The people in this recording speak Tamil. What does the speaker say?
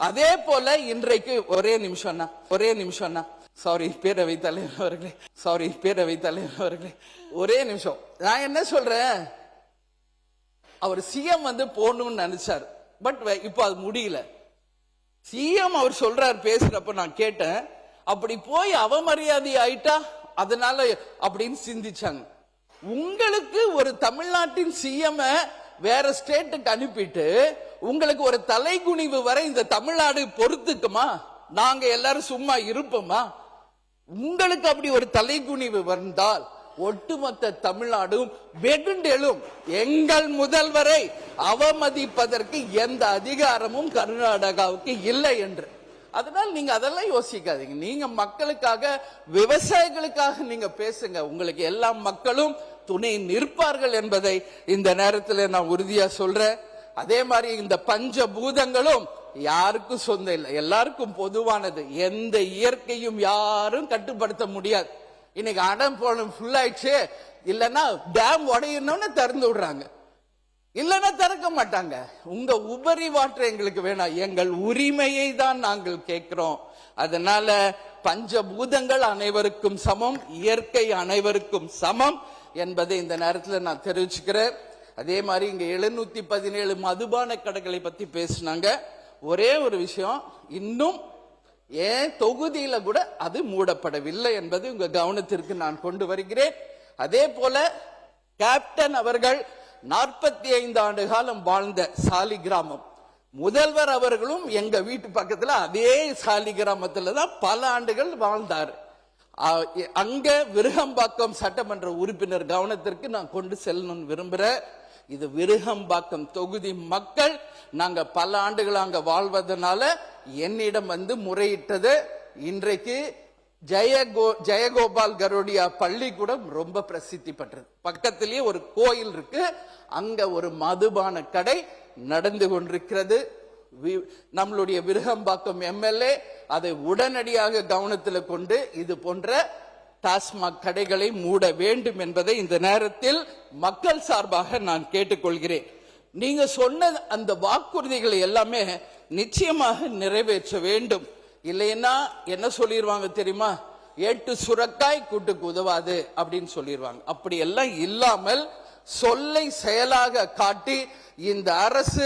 அதே போல இன்றைக்கு ஒரே நிமிஷம் சாரி பேரவைத் தலைவர் அவர்களே ஒரே நிமிஷம். நான் என்ன சொல்றேன், அவர் சிஎம் போகணும்னு நினைச்சார், பட் இப்ப அது முடியல. சிஎம் அவர் சொல்றார் பேசுறப்ப நான் கேட்டேன், அப்படி போய் அவமரியாதை ஆயிட்டா அதனால அப்படின்னு சிந்திச்சாங்க. உங்களுக்கு ஒரு தமிழ்நாட்டின் சிஎம் வேற ஸ்டேட்டுக்கு அனுப்பிட்டு உங்களுக்கு ஒரு தலைகுனிவு வரை இந்த தமிழ்நாடு பொறுத்துக்குமா? நாங்க எல்லாரும் சும்மா இருப்போமா? உங்களுக்கு அப்படி ஒரு தலைகுனிவு வந்தால் ஒட்டுமொத்த தமிழ்நாடும் வெகுண்டெழும். எங்கள் முதல்வரை அவமதிப்பதற்கு எந்த அதிகாரமும் கர்நாடகாவுக்கு இல்லை என்று. அதனால் நீங்க அதெல்லாம் யோசிக்காதீங்க. நீங்க மக்களுக்காக, விவசாயிகளுக்காக நீங்க பேசுங்க. உங்களுக்கு எல்லா மக்களும் துணை நிற்பார்கள் என்பதை இந்த நேரத்தில் நான் உறுதியா சொல்றேன். அதே மாதிரி இந்த பஞ்சபூதங்களும் யாருக்கும் சொந்தம் இல்லை, எல்லாருக்கும் பொதுவானது. எந்த இயற்கையும் யாரும் கட்டுப்படுத்த முடியாது. இன்னைக்கு அடம் போன ஃபுல் ஆயிடுச்சு, இல்லைன்னா டேம் உடையணும்னு திறந்து விடுறாங்க, இல்லைன்னா திறக்க மாட்டாங்க. உங்க உபரி வாட்டர் எங்களுக்கு வேணாம், எங்கள் உரிமையை தான் நாங்கள் கேட்கிறோம். அதனால பஞ்சபூதங்கள் அனைவருக்கும் சமம், இயற்கை அனைவருக்கும் சமம் என்பதை இந்த நேரத்தில் நான் தெரிவிச்சுக்கிறேன். அதே மாதிரி இங்க 717 மதுபான கடைகளை பத்தி பேசினாங்க. ஒரே ஒரு விஷயம், இன்னும் ஏன் தொகுதியில கூட அது மூடப்படவில்லை என்பது உங்க கவனத்திற்கு நான் கொண்டு வருகிறேன். அதே போல கேப்டன் அவர்கள் 45 ஆண்டு காலம் வாழ்ந்த சாலி கிராமம், முதல்வர் அவர்களும் எங்க வீட்டு பக்கத்துல அதே சாலி கிராமத்துல தான் பல ஆண்டுகள் வாழ்ந்தார். அங்க விருகம்பாக்கம் சட்டமன்ற உறுப்பினர் கவனத்திற்கு நான் கொண்டு செல்லணும்னு விரும்புறேன். இது விருகம்பாக்கம் தொகுதி மக்கள், நாங்க பல ஆண்டுகள் அங்க வாழ்வதனால என்னிடம் முறையிட்டது. இன்றைக்கு ஜெயகோபால் கரோடியா பள்ளிக்கூடம் ரொம்ப பிரசித்தி பெற்றது. பக்கத்திலேயே ஒரு கோயில் இருக்கு, அங்க ஒரு மதுபான கடை நடந்து கொண்டிருக்கிறது. நம்மளுடைய விருகம்பாக்கம் எம்எல்ஏ அதை உடனடியாக கவனத்தில் கொண்டு இது போன்ற டாஸ்மாக் கடைகளை மூட வேண்டும் என்பதை இந்த நேரத்தில் மக்கள் சார்பாக நான் கேட்டுக்கொள்கிறேன். நீங்க சொன்ன அந்த வாக்குறுதிகளை எல்லாமே நிச்சயமாக நிறைவேற்ற வேண்டும். இல்லைன்னா என்ன சொல்லிடுவாங்க தெரியுமா, ஏட்டு சுரக்காய் கூட்டுக்கு உதவாது அப்படின்னு சொல்லிடுவாங்க. அப்படி எல்லாம் இல்லாமல் சொல்லை செயலாக காட்டி இந்த அரசு